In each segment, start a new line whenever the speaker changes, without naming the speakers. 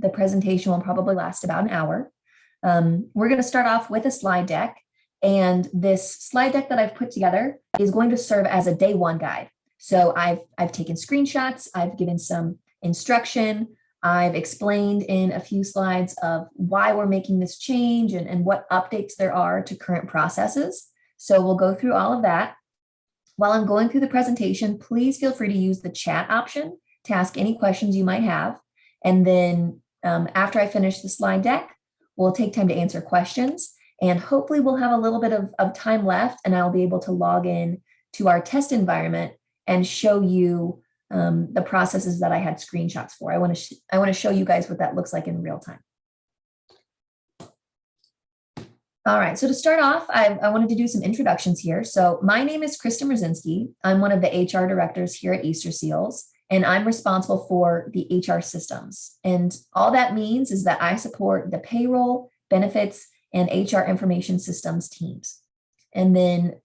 the presentation will probably last about an hour. We're going to start off with a slide deck. And this slide deck that I've put together is going to serve as a day one guide. So I've taken screenshots, I've given some instruction, I've explained in a few slides of why we're making this change and what updates there are to current processes. So we'll go through all of that. While I'm going through the presentation, please feel free to use the chat option to ask any questions you might have. And then after I finish the slide deck, we'll take time to answer questions. And hopefully we'll have a little bit of time left and I'll be able to log in to our test environment and show you the processes that I had screenshots for. I want to show you guys what that looks like in real time. All right, so to start off, I wanted to do some introductions here. So my name is Kristen Rosinski. I'm one of the HR directors here at Easter Seals, and I'm responsible for the HR systems. And all that means is that I support the payroll, benefits, and HR information systems teams. And then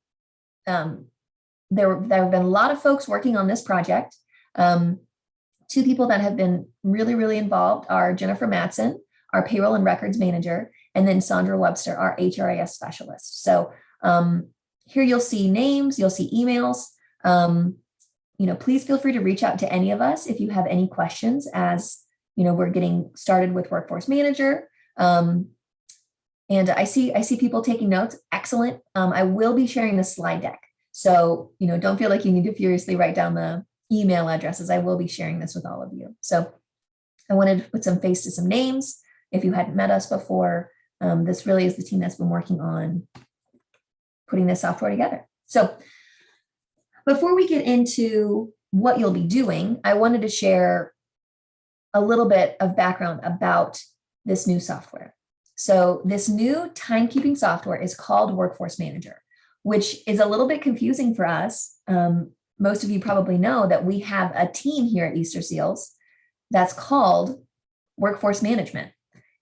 there have been a lot of folks working on this project. Two people that have been really, really involved are Jennifer Matson, our payroll and records manager, and then Sandra Webster, our HRIS specialist. So here you'll see names, you'll see emails. Please feel free to reach out to any of us if you have any questions as we're getting started with Workforce Manager. And I see people taking notes. Excellent. I will be sharing the slide deck. So, don't feel like you need to furiously write down the email addresses. I will be sharing this with all of you. So I wanted to put some face to some names. If you hadn't met us before, this really is the team that's been working on putting this software together. So before we get into what you'll be doing, I wanted to share a little bit of background about this new software. So this new timekeeping software is called Workforce Manager, which is a little bit confusing for us. Most of you probably know that we have a team here at Easter Seals that's called Workforce Management.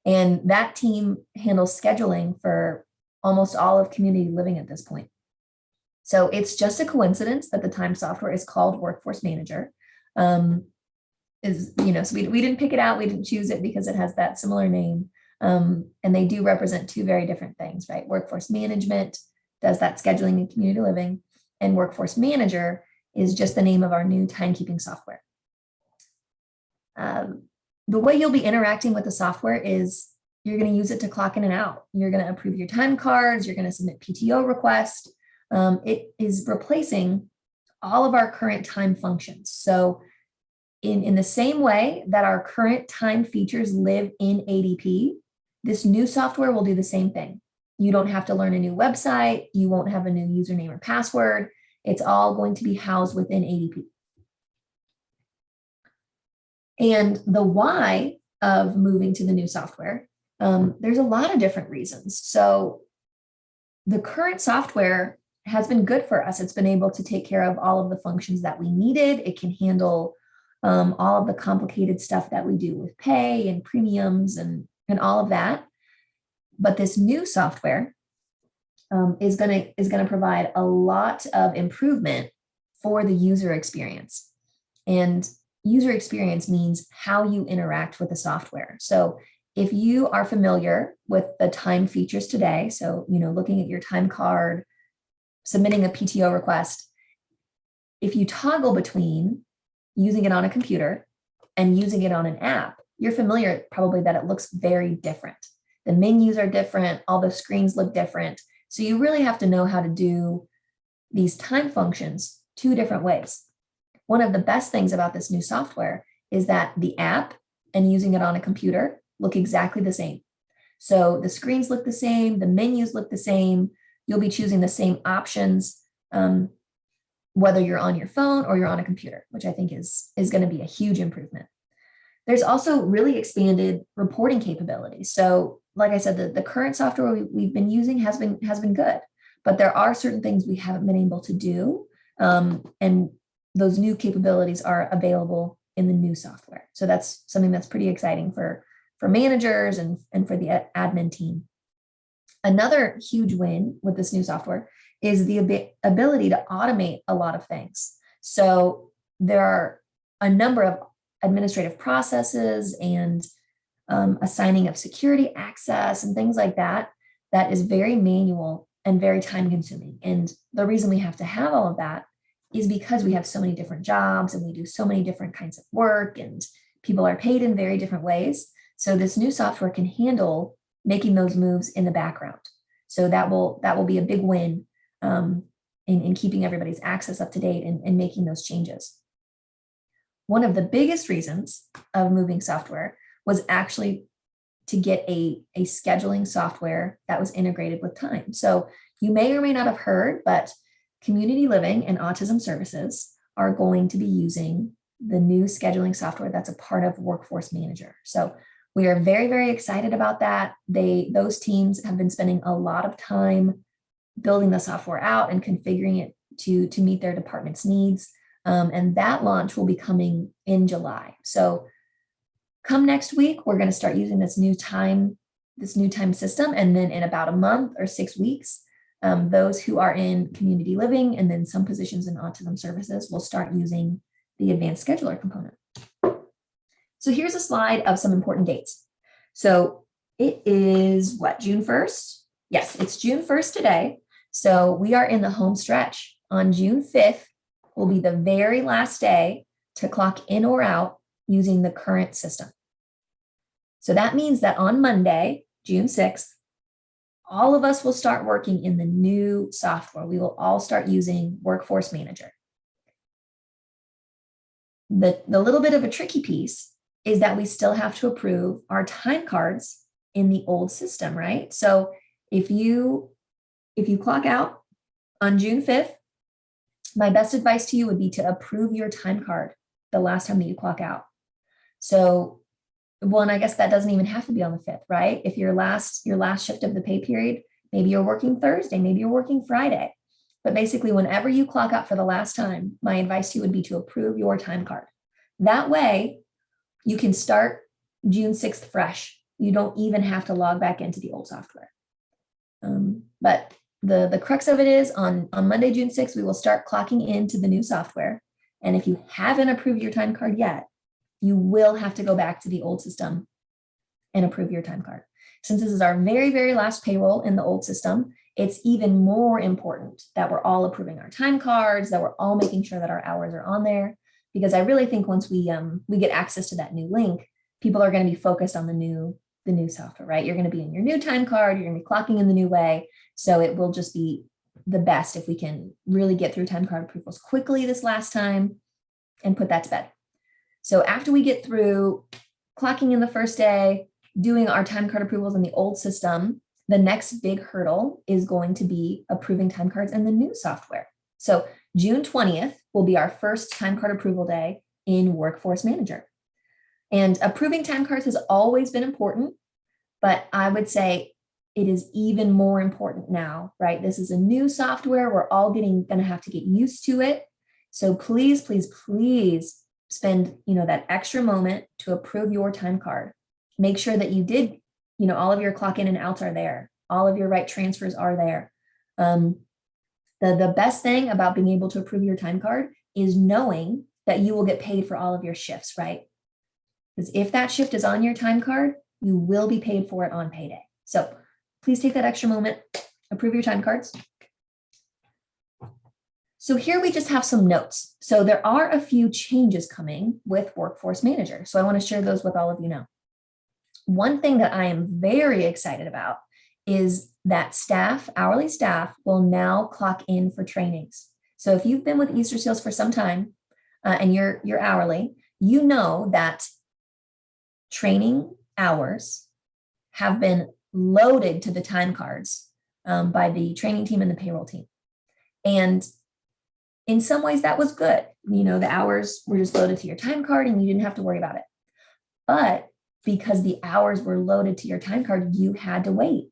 And that team handles scheduling for almost all of community living at this point. So it's just a coincidence that the time software is called Workforce Manager. So we didn't pick it out, we didn't choose it because it has that similar name. And they do represent two very different things, right? Workforce Management does that scheduling and community living, and Workforce Manager is just the name of our new timekeeping software. The way you'll be interacting with the software is you're going to use it to clock in and out. You're going to approve your time cards. You're going to submit PTO requests. It is replacing all of our current time functions. So in the same way that our current time features live in ADP, this new software will do the same thing. You don't have to learn a new website. You won't have a new username or password. It's all going to be housed within ADP. And the why of moving to the new software, there's a lot of different reasons. So the current software has been good for us. It's been able to take care of all of the functions that we needed. It can handle all of the complicated stuff that we do with pay and premiums and all of that. But this new software is going to provide a lot of improvement for the user experience. And user experience means how you interact with the software. So if you are familiar with the time features today, so looking at your time card, submitting a PTO request, if you toggle between using it on a computer and using it on an app, you're familiar probably that it looks very different. The menus are different, all the screens look different. So you really have to know how to do these time functions two different ways. One of the best things about this new software is that the app and using it on a computer look exactly the same. So the screens look the same, the menus look the same, you'll be choosing the same options, whether you're on your phone or you're on a computer, which I think is going to be a huge improvement. There's also really expanded reporting capabilities. So like I said, the current software we've been using has been good, but there are certain things we haven't been able to do. And those new capabilities are available in the new software. So that's something that's pretty exciting for managers and for the admin team. Another huge win with this new software is the ability to automate a lot of things. So there are a number of administrative processes and assigning of security access and things like that, that is very manual and very time consuming. And the reason we have to have all of that is because we have so many different jobs and we do so many different kinds of work and people are paid in very different ways. So this new software can handle making those moves in the background. So that will be a big win in keeping everybody's access up to date and making those changes. One of the biggest reasons of moving software was actually to get a scheduling software that was integrated with time. So you may or may not have heard, but Community Living and Autism Services are going to be using the new scheduling software that's a part of Workforce Manager. So we are very, very excited about that. Those teams have been spending a lot of time building the software out and configuring it to meet their department's needs. And that launch will be coming in July. So come next week, we're going to start using this new time system. And then in about a month or 6 weeks, those who are in community living and then some positions in autism services will start using the advanced scheduler component. So here's a slide of some important dates. So it is what, June 1st? Yes, it's June 1st today. So we are in the home stretch. On June 5th will be the very last day to clock in or out using the current system. So that means that on Monday, June 6th, all of us will start working in the new software. We will all start using Workforce Manager. The little bit of a tricky piece is that we still have to approve our time cards in the old system, right? So if you clock out on June 5th, my best advice to you would be to approve your time card the last time that you clock out. So, well, and I guess that doesn't even have to be on the 5th, right? If your last shift of the pay period, maybe you're working Thursday, maybe you're working Friday. But basically, whenever you clock out for the last time, my advice to you would be to approve your time card. That way, you can start June 6th fresh. You don't even have to log back into the old software. But the crux of it is on Monday, June 6th, we will start clocking into the new software. And if you haven't approved your time card yet, you will have to go back to the old system and approve your time card. Since this is our very, very last payroll in the old system, it's even more important that we're all approving our time cards, that we're all making sure that our hours are on there. Because I really think once we get access to that new link, people are going to be focused on the new software, right? You're going to be in your new time card, you're going to be clocking in the new way. So it will just be the best if we can really get through time card approvals quickly this last time and put that to bed. So after we get through clocking in the first day, doing our time card approvals in the old system, the next big hurdle is going to be approving time cards in the new software. So June 20th will be our first time card approval day in Workforce Manager. And approving time cards has always been important, but I would say it is even more important now, right? This is a new software. We're all going to have to get used to it. So please, please, please spend, that extra moment to approve your time card. Make sure that you did, all of your clock in and outs are there. All of your right transfers are there. The best thing about being able to approve your time card is knowing that you will get paid for all of your shifts, right? Because if that shift is on your time card, you will be paid for it on payday. So please take that extra moment, approve your time cards. So here we just have some notes. So there are a few changes coming with Workforce Manager. So I want to share those with all of you now. One thing that I am very excited about is that hourly staff will now clock in for trainings. So if you've been with Easter Seals for some time and you're hourly, you know that training hours have been loaded to the time cards by the training team and the payroll team. And in some ways that was good. The hours were just loaded to your time card and you didn't have to worry about it. But because the hours were loaded to your time card, you had to wait,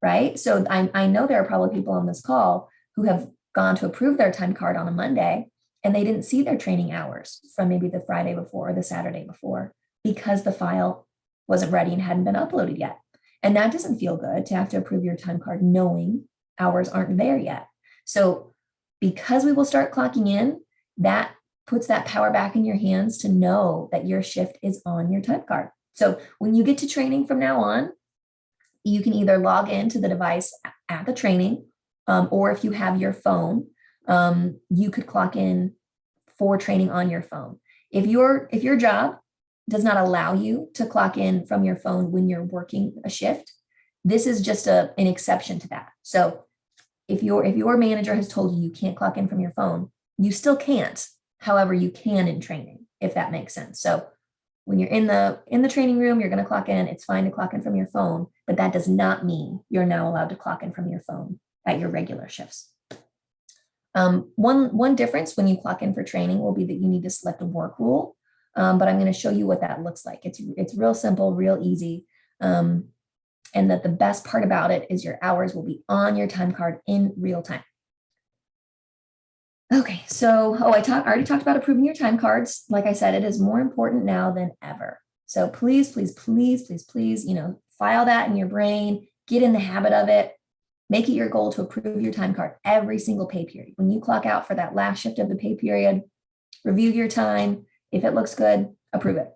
right? So I know there are probably people on this call who have gone to approve their time card on a Monday and they didn't see their training hours from maybe the Friday before or the Saturday before because the file wasn't ready and hadn't been uploaded yet. And that doesn't feel good to have to approve your time card knowing hours aren't there yet. So because we will start clocking in, that puts that power back in your hands to know that your shift is on your time card. So when you get to training from now on, you can either log into the device at the training, or if you have your phone, you could clock in for training on your phone. If your job does not allow you to clock in from your phone when you're working a shift, this is just an exception to that. So if your manager has told you you can't clock in from your phone, you still can't. However, you can in training, if that makes sense. So when you're in the training room, you're going to clock in. It's fine to clock in from your phone, but that does not mean you're now allowed to clock in from your phone at your regular shifts. One difference when you clock in for training will be that you need to select a work rule, but I'm going to show you what that looks like. It's real simple, real easy, and that the best part about it is your hours will be on your time card in real time. Okay, so I already talked about approving your time cards. Like I said, it is more important now than ever. So please, please, please, please, please, file that in your brain, get in the habit of it. Make it your goal to approve your time card every single pay period. When you clock out for that last shift of the pay period, review your time. If it looks good, approve it.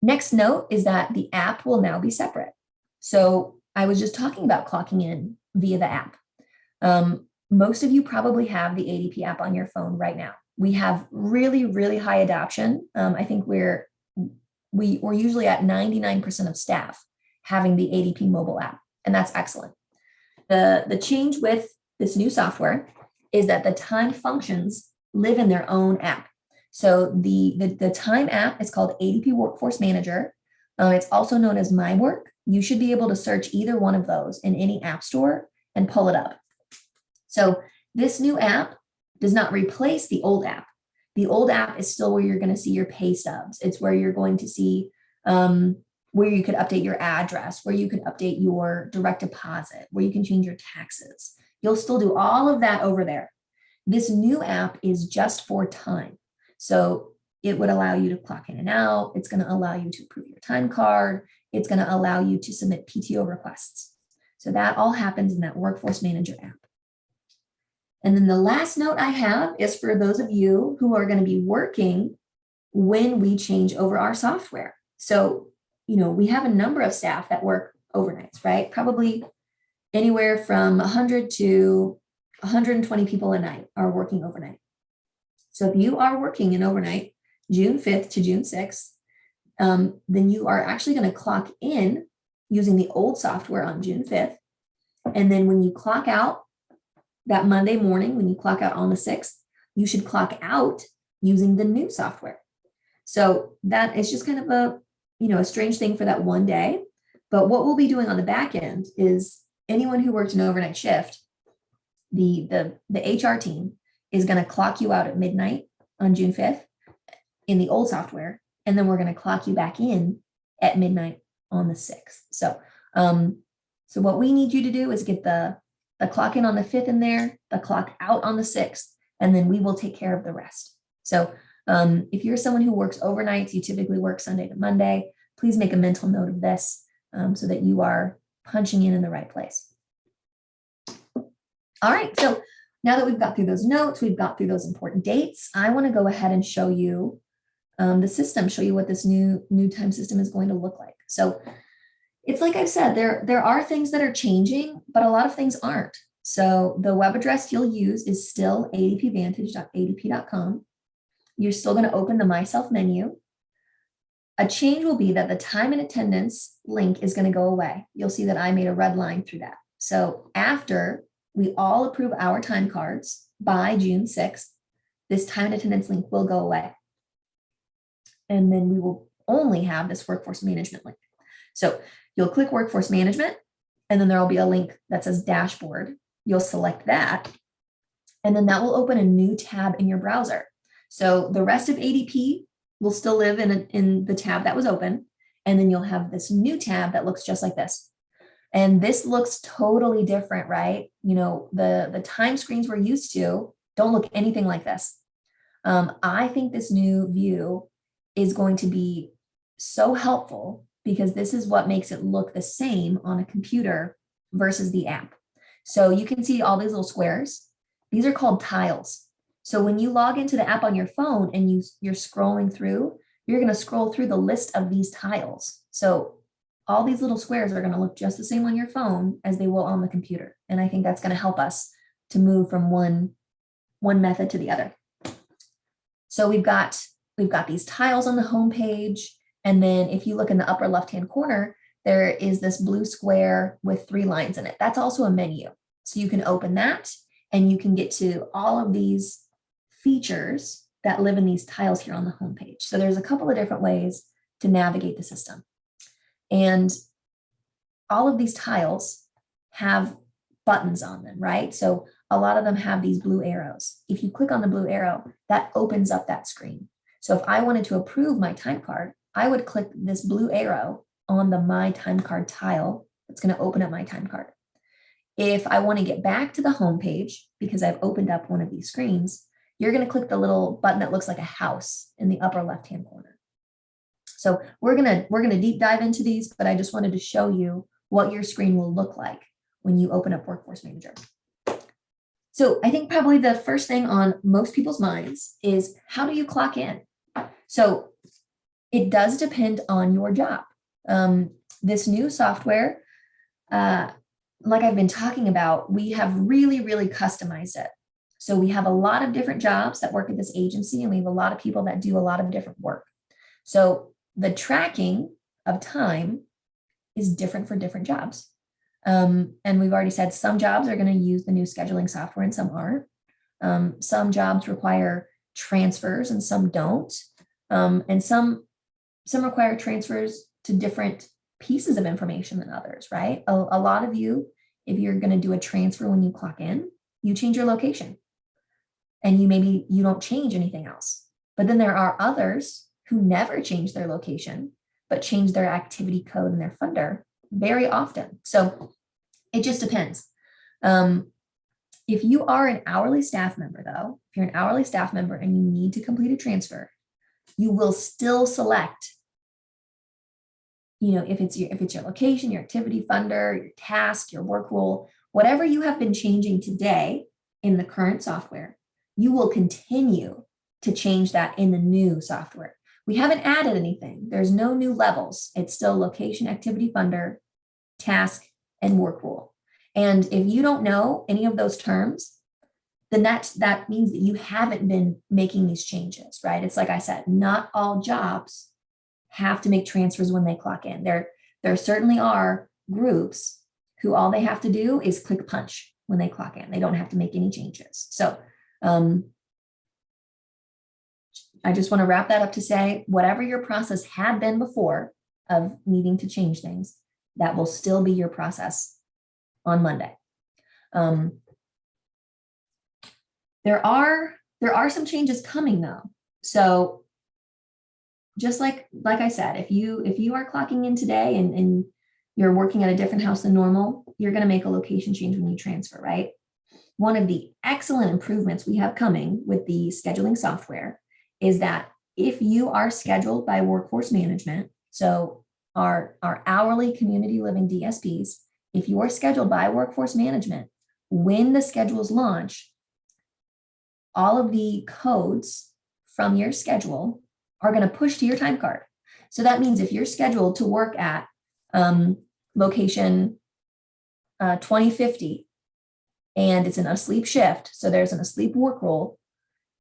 Next note is that the app will now be separate. So I was just talking about clocking in via the app. Most of you probably have the ADP app on your phone right now. We have really, really high adoption. I think we're usually at 99% of staff having the ADP mobile app, and that's excellent. The change with this new software is that the time functions live in their own app. So the time app is called ADP Workforce Manager. It's also known as My Work. You should be able to search either one of those in any app store and pull it up. So this new app does not replace the old app. The old app is still where you're going to see your pay stubs. It's where you're going to see where you could update your address, where you can update your direct deposit, where you can change your taxes. You'll still do all of that over there. This new app is just for time. So it would allow you to clock in and out. It's going to allow you to approve your time card. It's going to allow you to submit PTO requests. So that all happens in that Workforce Manager app. And then the last note I have is for those of you who are going to be working when we change over our software. So, we have a number of staff that work overnights, right? Probably anywhere from 100 to 120 people a night are working overnight. So if you are working an overnight, June 5th to June 6th, then you are actually going to clock in using the old software on June 5th. And then when you clock out that Monday morning, when you clock out on the 6th, you should clock out using the new software. So that is just kind of a strange thing for that one day. But what we'll be doing on the back end is anyone who worked an overnight shift, the HR team is going to clock you out at midnight on June 5th in the old software, and then we're going to clock you back in at midnight on the 6th. So what we need you to do is get the clock in on the 5th in there, the clock out on the 6th, and then we will take care of the rest. So if you're someone who works overnights, you typically work Sunday to Monday, please make a mental note of this so that you are punching in the right place. All right, so now that we've got through those notes, we've got through those important dates, I want to go ahead and show you the system, show you what this new time system is going to look like. So it's like I've said, there are things that are changing, but a lot of things aren't. So the web address you'll use is still adpvantage.adp.com. You're still going to open the Myself menu. A change will be that the time and attendance link is going to go away. You'll see that I made a red line through that. So after we all approve our time cards by June 6th, this time and attendance link will go away. And then we will only have this workforce management link. So you'll click workforce management, and then there will be a link that says dashboard. You'll select that, and then that will open a new tab in your browser. So the rest of ADP will still live in the tab that was open, and then you'll have this new tab that looks just like this. And this looks totally different, right? The time screens we're used to don't look anything like this. I think this new view is going to be so helpful because this is what makes it look the same on a computer versus the app. So you can see all these little squares. These are called tiles. So when you log into the app on your phone and you're scrolling through, you're going to scroll through the list of these tiles. So all these little squares are going to look just the same on your phone as they will on the computer. And I think that's going to help us to move from one method to the other. So we've got these tiles on the home page. And then if you look in the upper left-hand corner, there is this blue square with 3 lines in it. That's also a menu. So you can open that and you can get to all of these features that live in these tiles here on the home page. So there's a couple of different ways to navigate the system. And all of these tiles have buttons on them, right? So a lot of them have these blue arrows. If you click on the blue arrow, that opens up that screen. So if I wanted to approve my time card, I would click this blue arrow on the My Time Card tile. That's going to open up my time card. If I want to get back to the home page, because I've opened up one of these screens, you're going to click the little button that looks like a house in the upper left-hand corner. So we're gonna deep dive into these, but I just wanted to show you what your screen will look like when you open up Workforce Manager. So I think probably the first thing on most people's minds is, how do you clock in? So it does depend on your job. This new software, like I've been talking about, we have really, really customized it. So we have a lot of different jobs that work at this agency, and we have a lot of people that do a lot of different work. So the tracking of time is different for different jobs. And we've already said some jobs are going to use the new scheduling software and some aren't. Some jobs require transfers and some don't. And some require transfers to different pieces of information than others, right? A lot of you, if you're going to do a transfer when you clock in, you change your location and you don't change anything else. But then there are others who never change their location, but change their activity code and their funder very often. So it just depends. If you are an hourly staff member, though, if you're an hourly staff member and you need to complete a transfer, you will still select, if it's your location, your activity funder, your task, your work rule, whatever you have been changing today in the current software, you will continue to change that in the new software. We haven't added anything. There's no new levels. It's still location, activity funder, task, and work rule. And if you don't know any of those terms, then that means that you haven't been making these changes, right? It's like I said, not all jobs have to make transfers when they clock in. There certainly are groups who all they have to do is click punch when they clock in. They don't have to make any changes. So I just want to wrap that up to say, whatever your process had been before of needing to change things, that will still be your process on Monday. There are some changes coming though. So just like I said, if you are clocking in today and you're working at a different house than normal, you're going to make a location change when you transfer, right? One of the excellent improvements we have coming with the scheduling software is that if you are scheduled by Workforce Management, so our hourly community living DSPs, if you are scheduled by Workforce Management, when the schedules launch, all of the codes from your schedule are going to push to your time card. So that means if you're scheduled to work at location 2050 and it's an asleep shift, so there's an asleep work rule,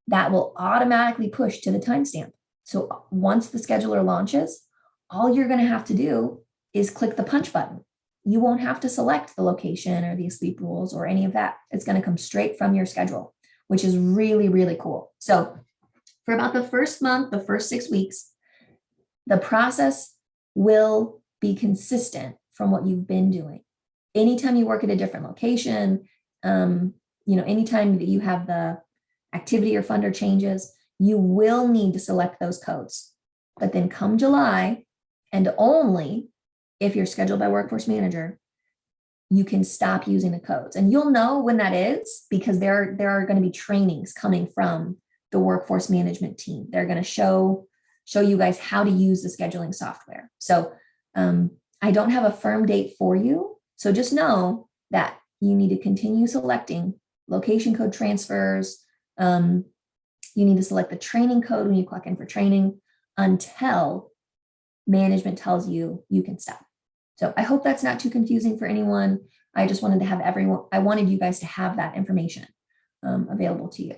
that will automatically push to the timestamp. So once the scheduler launches, all you're going to have to do is click the punch button. You won't have to select the location or the asleep rules or any of that. It's going to come straight from your schedule, which is really, really cool. So for about the first month, the first 6 weeks, the process will be consistent from what you've been doing. Anytime you work at a different location, anytime that you have the activity or funder changes, you will need to select those codes. But then come July, and only if you're scheduled by Workforce Manager, you can stop using the codes. And you'll know when that is because there are going to be trainings coming from the Workforce Management team. They're going to show you guys how to use the scheduling software. So I don't have a firm date for you. So just know that you need to continue selecting location code transfers. You need to select the training code when you clock in for training. until management tells you you can stop. So I hope that's not too confusing for anyone. I just wanted to have I wanted you guys to have that information available to you.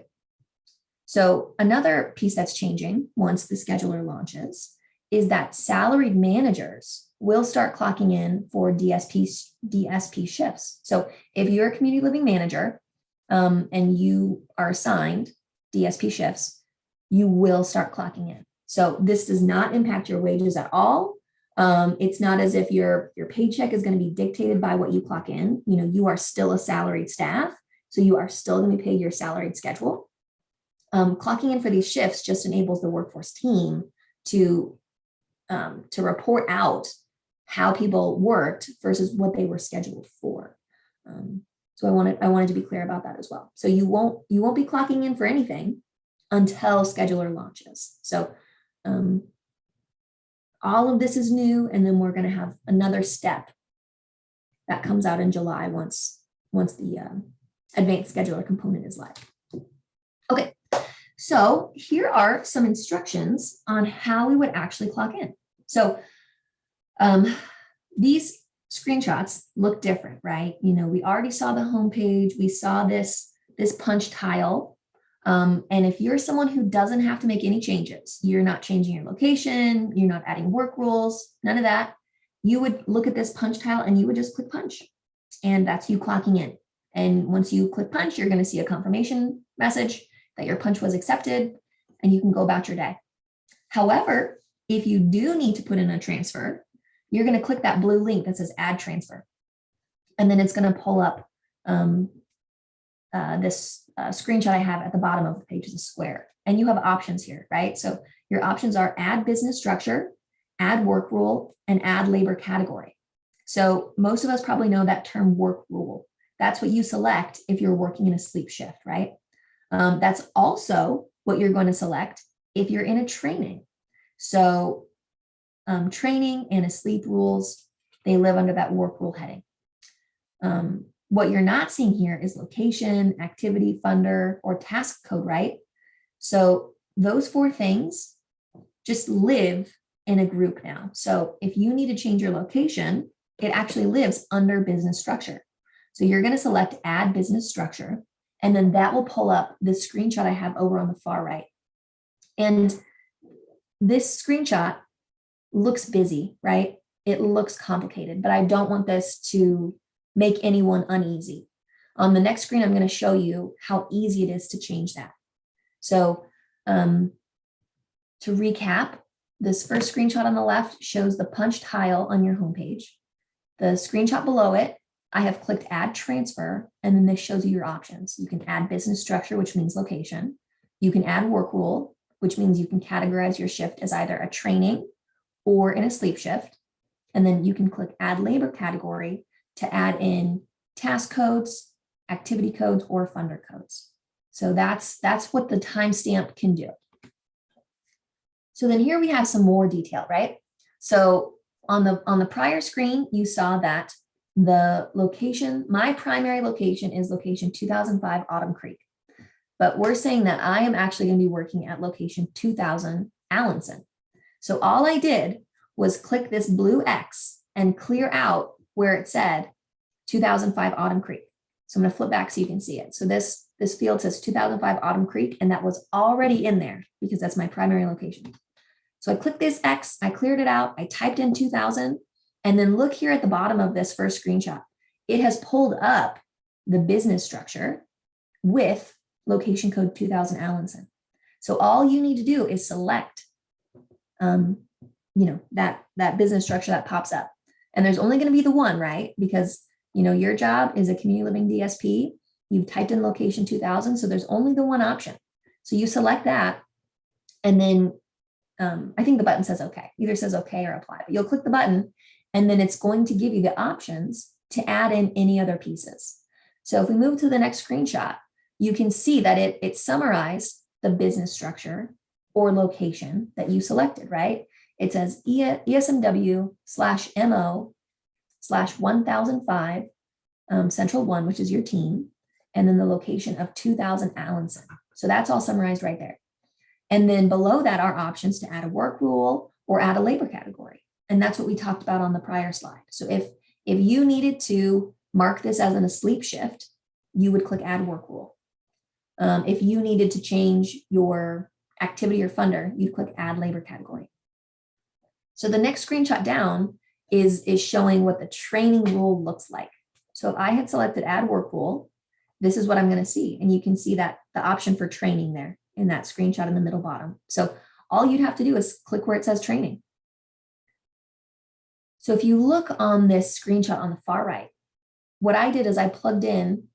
So another piece that's changing once the scheduler launches is that salaried managers will start clocking in for DSP shifts. So if you're a community living manager and you are assigned DSP shifts, you will start clocking in. So this does not impact your wages at all. It's not as if your paycheck is going to be dictated by what you clock in. You know, you are still a salaried staff, so you are still going to be paid your salaried schedule. Clocking in for these shifts just enables the workforce team to report out how people worked versus what they were scheduled for. So I wanted to be clear about that as well. So you won't be clocking in for anything until scheduler launches. So all of this is new, and then we're going to have another step that comes out in July once the advanced scheduler component is live. Okay, so here are some instructions on how we would actually clock in. So these screenshots look different, right? You know, we already saw the homepage, we saw this punch tile. And if you're someone who doesn't have to make any changes, you're not changing your location, you're not adding work rules, none of that, you would look at this punch tile and you would just click punch. And that's you clocking in. And once you click punch, you're going to see a confirmation message that your punch was accepted, and you can go about your day. However, if you do need to put in a transfer, you're going to click that blue link that says add transfer. And then it's going to pull up this screenshot I have at the bottom of the page is a square. And you have options here, right? So your options are add business structure, add work rule, and add labor category. So most of us probably know that term work rule. That's what you select if you're working in a sleep shift, right? That's also what you're going to select if you're in a training. So training and a sleep rules, they live under that work rule heading. What you're not seeing here is location, activity, funder, or task code, right? So those four things just live in a group now. So if you need to change your location, it actually lives under business structure. So you're going to select add business structure, and then that will pull up the screenshot I have over on the far right. And this screenshot looks busy, right? It looks complicated, but I don't want this to make anyone uneasy. On the next screen, I'm going to show you how easy it is to change that. So to recap, this first screenshot on the left shows the punch tile on your homepage. The screenshot below it, I have clicked add transfer, and then this shows you your options. You can add business structure, which means location. You can add work rule, which means you can categorize your shift as either a training or in a sleep shift. And then you can click add labor category to add in task codes, activity codes, or funder codes. So that's what the timestamp can do. So then here we have some more detail, right? So on the prior screen, you saw that the location, my primary location is location 2005 Autumn Creek. But we're saying that I am actually going to be working at location 2000 Allenson. So all I did was click this blue X and clear out where it said 2005 Autumn Creek. So I'm going to flip back so you can see it. So this field says 2005 Autumn Creek, and that was already in there because that's my primary location. So I clicked this X, I cleared it out, I typed in 2000, and then look here at the bottom of this first screenshot. It has pulled up the business structure with location code 2000 Allenson. So all you need to do is select that business structure that pops up. And there's only going to be the one, right? Because your job is a community living DSP. You've typed in location 2000, so there's only the one option. So you select that, and then I think the button says okay, either says okay or apply, but you'll click the button, and then it's going to give you the options to add in any other pieces. So if we move to the next screenshot, you can see that it summarized the business structure or location that you selected, right? It says ESMW/MO/1005 Central 1, which is your team, and then the location of 2000 Allenson. So that's all summarized right there. And then below that are options to add a work rule or add a labor category. And that's what we talked about on the prior slide. So if you needed to mark this as an asleep shift, you would click add work rule. If you needed to change your activity or funder, you'd click add labor category. So the next screenshot down is showing what the training rule looks like. So if I had selected add work rule, this is what I'm going to see. And you can see that the option for training there in that screenshot in the middle bottom. So all you'd have to do is click where it says training. So if you look on this screenshot on the far right, what I did is I plugged in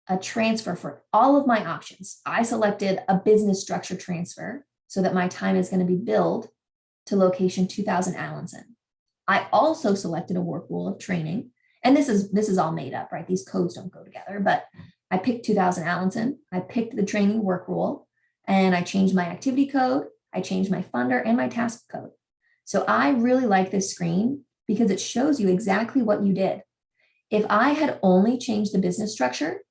a transfer for all of my options. I selected a business structure transfer so that my time is going to be billed to location 2000 Allenson. I also selected a work rule of training, and this is all made up, right? These codes don't go together, but I picked 2000 Allenson. I picked the training work rule, and I changed my activity code. I changed my funder and my task code. So I really like this screen because it shows you exactly what you did. If I had only changed the business structure,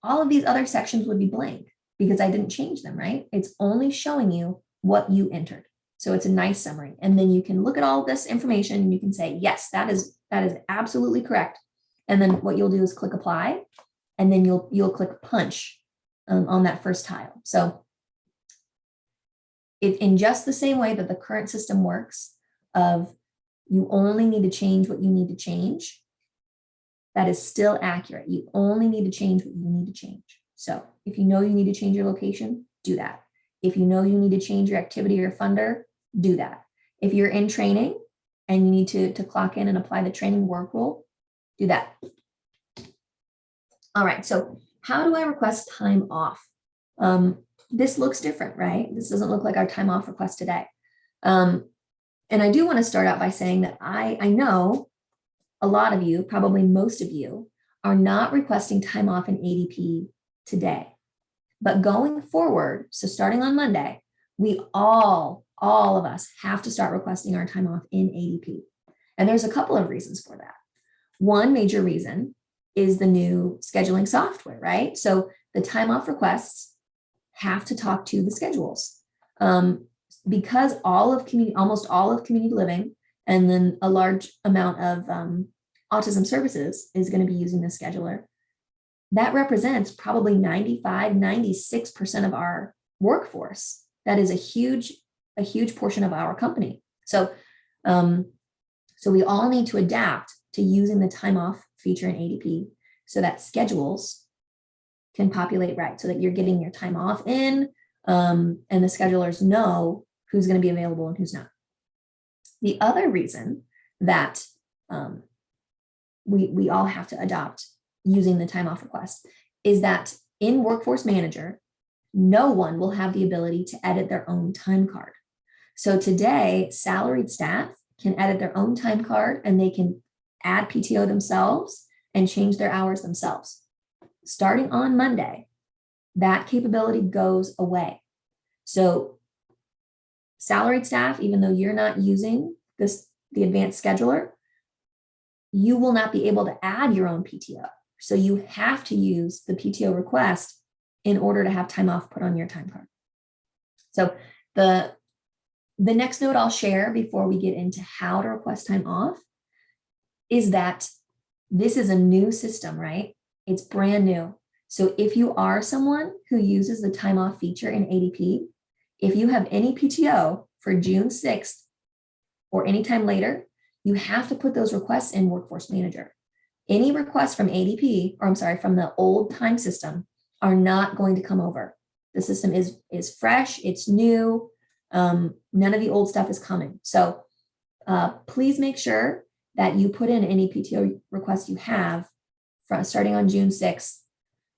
all of these other sections would be blank because I didn't change them, right? It's only showing you what you entered. So it's a nice summary. And then you can look at all this information and you can say, yes, that is absolutely correct. And then what you'll do is click apply, and then you'll click punch on that first tile. So in just the same way that the current system works of you only need to change what you need to change, that is still accurate. You only need to change what you need to change. So if you know you need to change your location, do that. If you know you need to change your activity or funder, do that. If you're in training and you need to clock in and apply the training work rule, do that. All right, so how do I request time off? This looks different, right? This doesn't look like our time off request today. And I do want to start out by saying that I know a lot of you, probably most of you, are not requesting time off in ADP today. But going forward, so starting on Monday, we all of us have to start requesting our time off in ADP. And there's a couple of reasons for that. One major reason is the new scheduling software, right? So the time off requests have to talk to the schedules. Because almost all of community living and then a large amount of autism services is going to be using the scheduler. That represents probably 95, 96% of our workforce. That is a huge portion of our company. So we all need to adapt to using the time off feature in ADP so that schedules can populate right, so that you're getting your time off in, and the schedulers know who's going to be available and who's not. The other reason that we all have to adopt using the time off request is that in Workforce Manager, no one will have the ability to edit their own time card. So today, salaried staff can edit their own time card and they can add PTO themselves and change their hours themselves. Starting on Monday, that capability goes away. So salaried staff, even though you're not using the advanced scheduler, you will not be able to add your own PTO. So you have to use the PTO request in order to have time off put on your time card. So the next note I'll share before we get into how to request time off is that this is a new system, right? It's brand new. So if you are someone who uses the time off feature in ADP, if you have any PTO for June 6th or anytime later, you have to put those requests in Workforce Manager. Any requests from ADP, or I'm sorry, from the old time system are not going to come over. The system is fresh, it's new, none of the old stuff is coming. So please make sure that you put in any PTO requests you have from starting on June 6th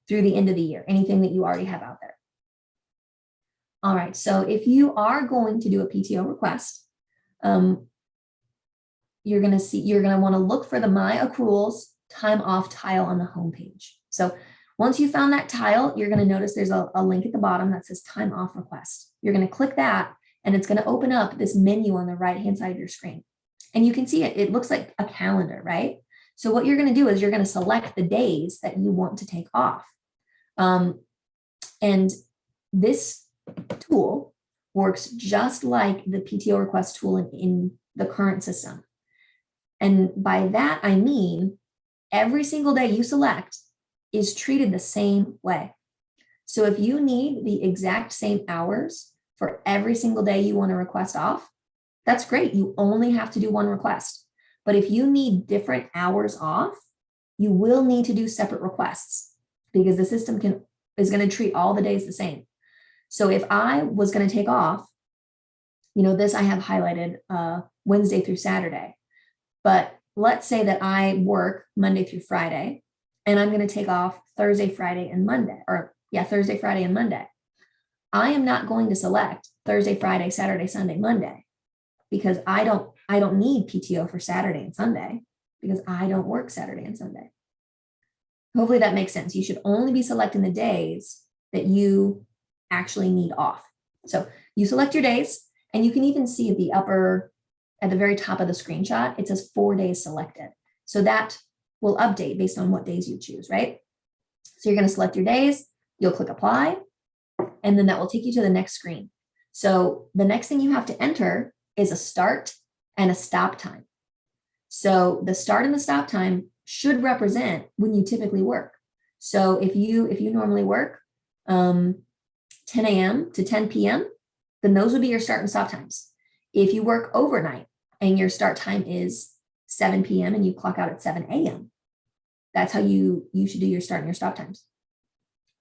through the end of the year, anything that you already have out there. All right, so if you are going to do a PTO request, you're going to want to look for the My Accruals time off tile on the homepage. So once you found that tile, you're going to notice there's a link at the bottom that says time off request. You're going to click that and it's going to open up this menu on the right-hand side of your screen. And you can see it looks like a calendar, right? So what you're going to do is you're going to select the days that you want to take off. And this tool works just like the PTO request tool in the current system. And by that, I mean every single day you select is treated the same way. So if you need the exact same hours for every single day you want to request off, that's great. You only have to do one request. But if you need different hours off, you will need to do separate requests because the system is going to treat all the days the same. So if I was going to take off, this I have highlighted Wednesday through Saturday. But let's say that I work Monday through Friday, and I'm going to take off Thursday, Friday, and Monday, Thursday, Friday, and Monday. I am not going to select Thursday, Friday, Saturday, Sunday, Monday, because I don't need PTO for Saturday and Sunday because I don't work Saturday and Sunday. Hopefully that makes sense. You should only be selecting the days that you actually need off. So you select your days, and you can even see at the very top of the screenshot, it says 4 days selected. So that will update based on what days you choose, right? So you're going to select your days, you'll click apply, and then that will take you to the next screen. So the next thing you have to enter is a start and a stop time. So the start and the stop time should represent when you typically work. So if you normally work 10 a.m. to 10 p.m., then those would be your start and stop times. If you work overnight and your start time is 7 p.m. and you clock out at 7 a.m., that's how you should do your start and your stop times.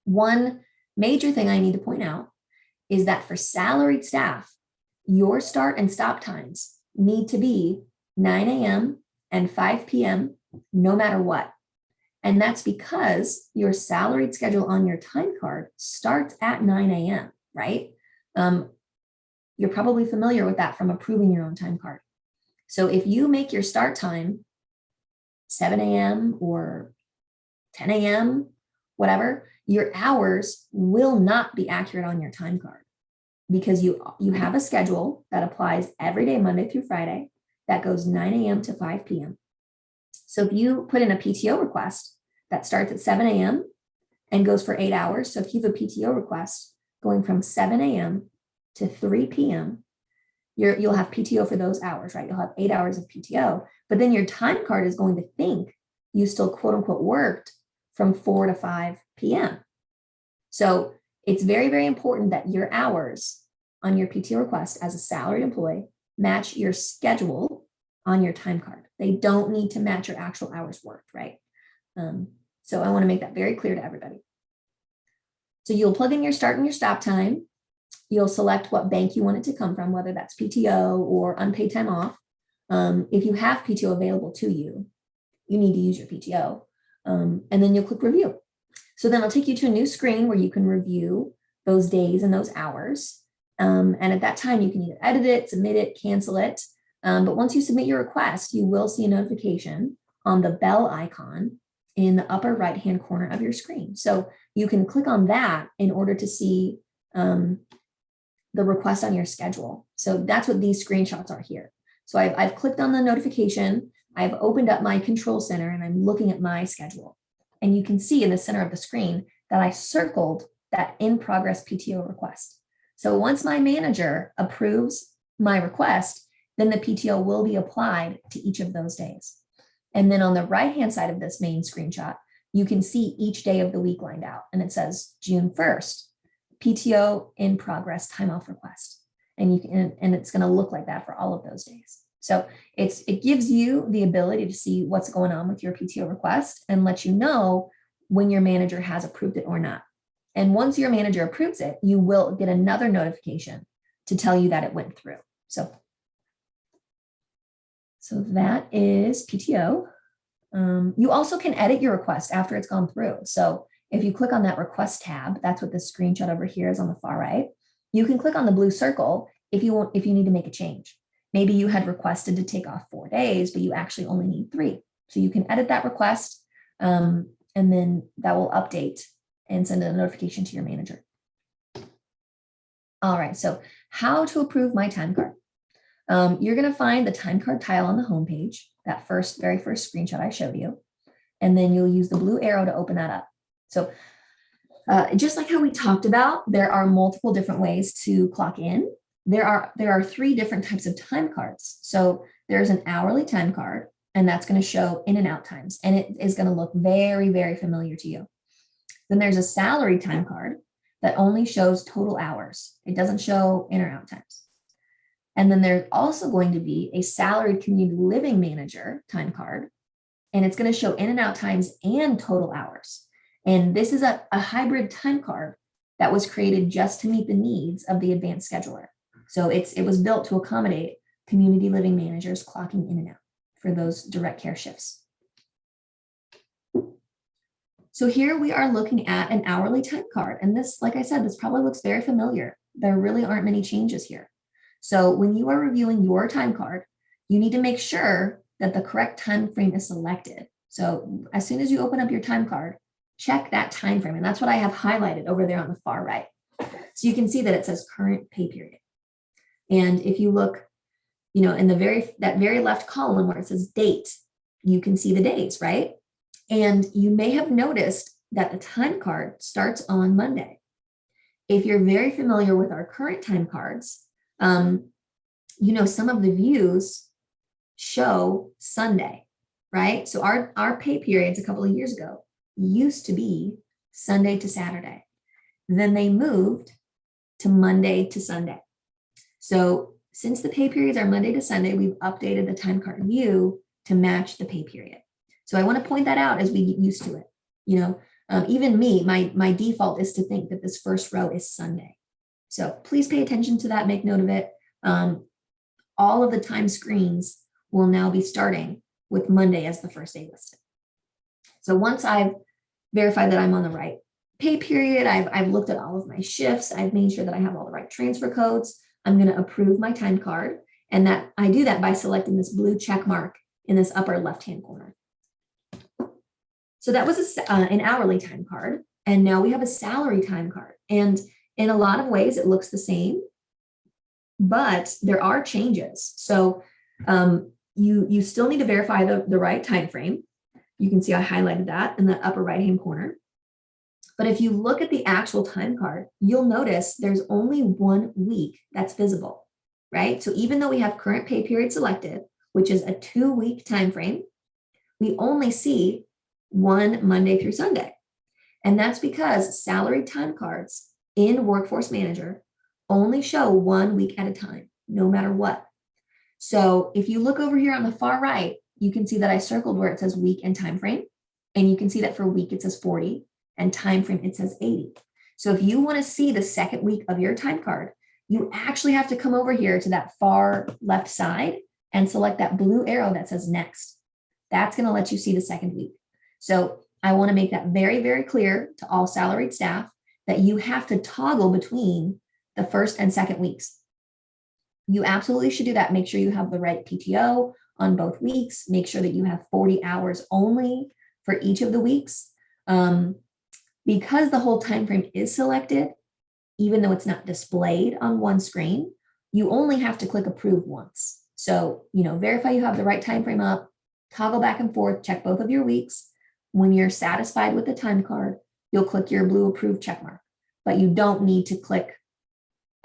One major thing I need to point out is that for salaried staff, your start and stop times need to be 9 a.m. and 5 p.m. no matter what. And that's because your salaried schedule on your time card starts at 9 a.m., right? You're probably familiar with that from approving your own time card. So if you make your start time 7 a.m. or 10 a.m., whatever, your hours will not be accurate on your time card because you have a schedule that applies every day, Monday through Friday, that goes 9 a.m. to 5 p.m. So if you put in a PTO request that starts at 7 a.m. and goes for 8 hours, so if you have a PTO request going from 7 a.m. to 3 p.m., you'll have PTO for those hours, right? You'll have 8 hours of PTO, but then your time card is going to think you still quote unquote worked from 4 to 5 p.m. So it's very, very important that your hours on your PTO request as a salaried employee match your schedule on your time card. They don't need to match your actual hours worked, right? So I want to make that very clear to everybody. So you'll plug in your start and your stop time. You'll select what bank you want it to come from, whether that's PTO or unpaid time off. If you have PTO available to you, you need to use your PTO. And then you'll click review. So then it'll take you to a new screen where you can review those days and those hours. And at that time, you can either edit it, submit it, cancel it. But once you submit your request, you will see a notification on the bell icon in the upper right-hand corner of your screen. So you can click on that in order to see the request on your schedule. So that's what these screenshots are here. So I've clicked on the notification. I've opened up my control center and I'm looking at my schedule. And you can see in the center of the screen that I circled that in progress PTO request. So once my manager approves my request, then the PTO will be applied to each of those days. And then on the right-hand side of this main screenshot, you can see each day of the week lined out. And it says June 1st, PTO in progress time off request. And it's going to look like that for all of those days. So it gives you the ability to see what's going on with your PTO request and let you know when your manager has approved it or not. And once your manager approves it, you will get another notification to tell you that it went through. So that is PTO. You also can edit your request after it's gone through. So if you click on that request tab, that's what this screenshot over here is on the far right. You can click on the blue circle if you need to make a change. Maybe you had requested to take off 4 days, but you actually only need 3. So you can edit that request, and then that will update and send a notification to your manager. All right, so how to approve my time card. You're going to find the time card tile on the homepage, that very first screenshot I showed you, and then you'll use the blue arrow to open that up. So just like how we talked about, there are multiple different ways to clock in. there are three different types of time cards. So there's an hourly time card, and that's going to show in and out times, and it is going to look very, very familiar to you. Then there's a salary time card that only shows total hours. It doesn't show in or out times. And then there's also going to be a salaried community living manager time card, and it's going to show in and out times and total hours. And this is a hybrid time card that was created just to meet the needs of the advanced scheduler. So it was built to accommodate community living managers clocking in and out for those direct care shifts. So here we are looking at an hourly time card. And this, like I said, this probably looks very familiar. There really aren't many changes here. So when you are reviewing your time card, you need to make sure that the correct time frame is selected. So as soon as you open up your time card, check that time frame. And that's what I have highlighted over there on the far right. So you can see that it says current pay period. And if you look, in that very left column where it says date, you can see the days, right? And you may have noticed that the time card starts on Monday. If you're very familiar with our current time cards, some of the views show Sunday, right? So our pay periods a couple of years ago used to be Sunday to Saturday. Then they moved to Monday to Sunday. So since the pay periods are Monday to Sunday, we've updated the time card view to match the pay period. So I want to point that out as we get used to it. Even me, my default is to think that this first row is Sunday. So please pay attention to that, make note of it. All of the time screens will now be starting with Monday as the first day listed. So once I've verified that I'm on the right pay period, I've looked at all of my shifts, I've made sure that I have all the right transfer codes, I'm going to approve my time card. And that I do that by selecting this blue check mark in this upper left-hand corner. So that was an hourly time card. And now we have a salary time card. And in a lot of ways, it looks the same, but there are changes. So you still need to verify the right time frame. You can see I highlighted that in the upper right-hand corner. But if you look at the actual time card, you'll notice there's only 1 week that's visible, right? So even though we have current pay period selected, which is a 2-week time frame, we only see one Monday through Sunday. And that's because salary time cards in Workforce Manager only show 1 week at a time, no matter what. So if you look over here on the far right, you can see that I circled where it says week and time frame. And you can see that for week, it says 40, and time frame, it says 80. So if you want to see the second week of your time card, you actually have to come over here to that far left side and select that blue arrow that says next. That's going to let you see the second week. So I want to make that very, very clear to all salaried staff that you have to toggle between the first and second weeks. You absolutely should do that. Make sure you have the right PTO on both weeks. Make sure that you have 40 hours only for each of the weeks. Because the whole time frame is selected, even though it's not displayed on one screen, you only have to click approve once. So, verify you have the right time frame up, toggle back and forth, check both of your weeks. When you're satisfied with the time card, you'll click your blue approve check mark, but you don't need to click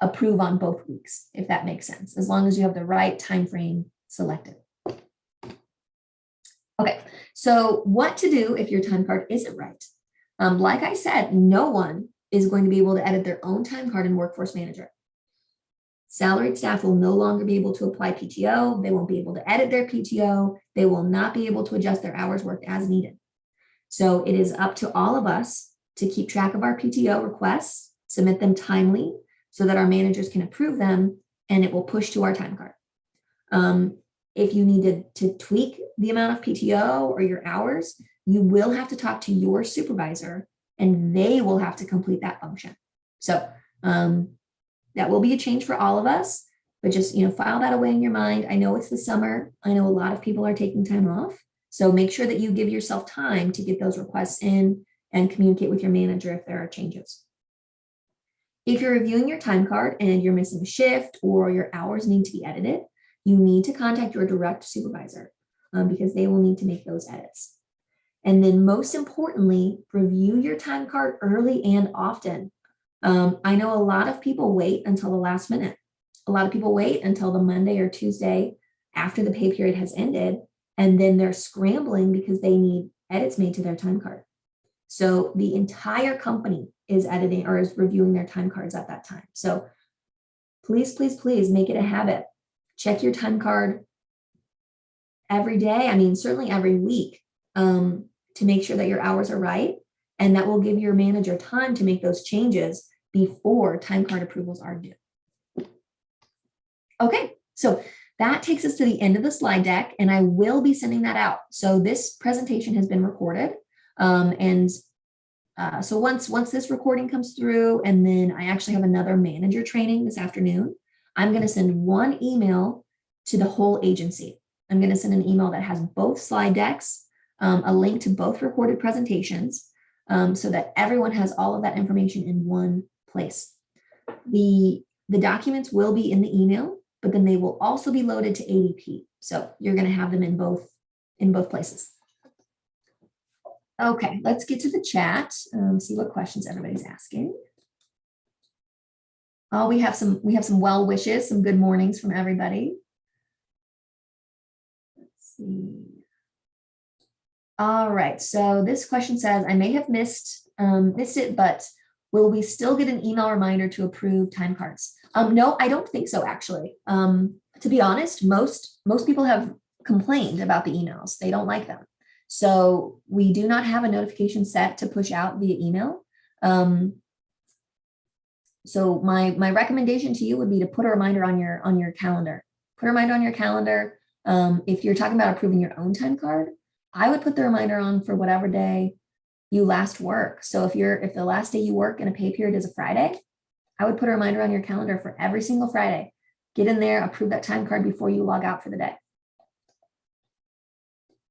approve on both weeks, if that makes sense, as long as you have the right time frame selected. Okay, so what to do if your time card isn't right? Like I said, no one is going to be able to edit their own time card in Workforce Manager. Salaried staff will no longer be able to apply PTO. They won't be able to edit their PTO. They will not be able to adjust their hours worked as needed. So it is up to all of us to keep track of our PTO requests, submit them timely so that our managers can approve them, and it will push to our time card. If you needed to tweak the amount of PTO or your hours, you will have to talk to your supervisor and they will have to complete that function. So that will be a change for all of us, but just, file that away in your mind. I know it's the summer. I know a lot of people are taking time off. So make sure that you give yourself time to get those requests in and communicate with your manager if there are changes. If you're reviewing your time card and you're missing a shift or your hours need to be edited, you need to contact your direct supervisor because they will need to make those edits. And then most importantly, review your time card early and often. I know a lot of people wait until the last minute. A lot of people wait until the Monday or Tuesday after the pay period has ended, and then they're scrambling because they need edits made to their time card. So the entire company is editing or is reviewing their time cards at that time. So please, please, please make it a habit. Check your time card every day. I mean, certainly every week, to make sure that your hours are right. And that will give your manager time to make those changes before time card approvals are due. Okay, so that takes us to the end of the slide deck, and I will be sending that out. So this presentation has been recorded. So once this recording comes through, and then I actually have another manager training this afternoon, I'm going to send one email to the whole agency. I'm going to send an email that has both slide decks, a link to both recorded presentations, so that everyone has all of that information in one place. The documents will be in the email, but then they will also be loaded to ADP. So you're going to have them in both places. Okay, let's get to the chat. See what questions everybody's asking. Oh, we have some well wishes, some good mornings from everybody. Let's see. All right, so this question says, I may have missed it, but will we still get an email reminder to approve time cards? No, I don't think so, actually. To be honest, most people have complained about the emails. They don't like them. So we do not have a notification set to push out via email. So my recommendation to you would be to put a reminder on your calendar. Put a reminder on your calendar. If you're talking about approving your own time card, I would put the reminder on for whatever day you last work. So if the last day you work in a pay period is a Friday, I would put a reminder on your calendar for every single Friday. Get in there, approve that time card before you log out for the day.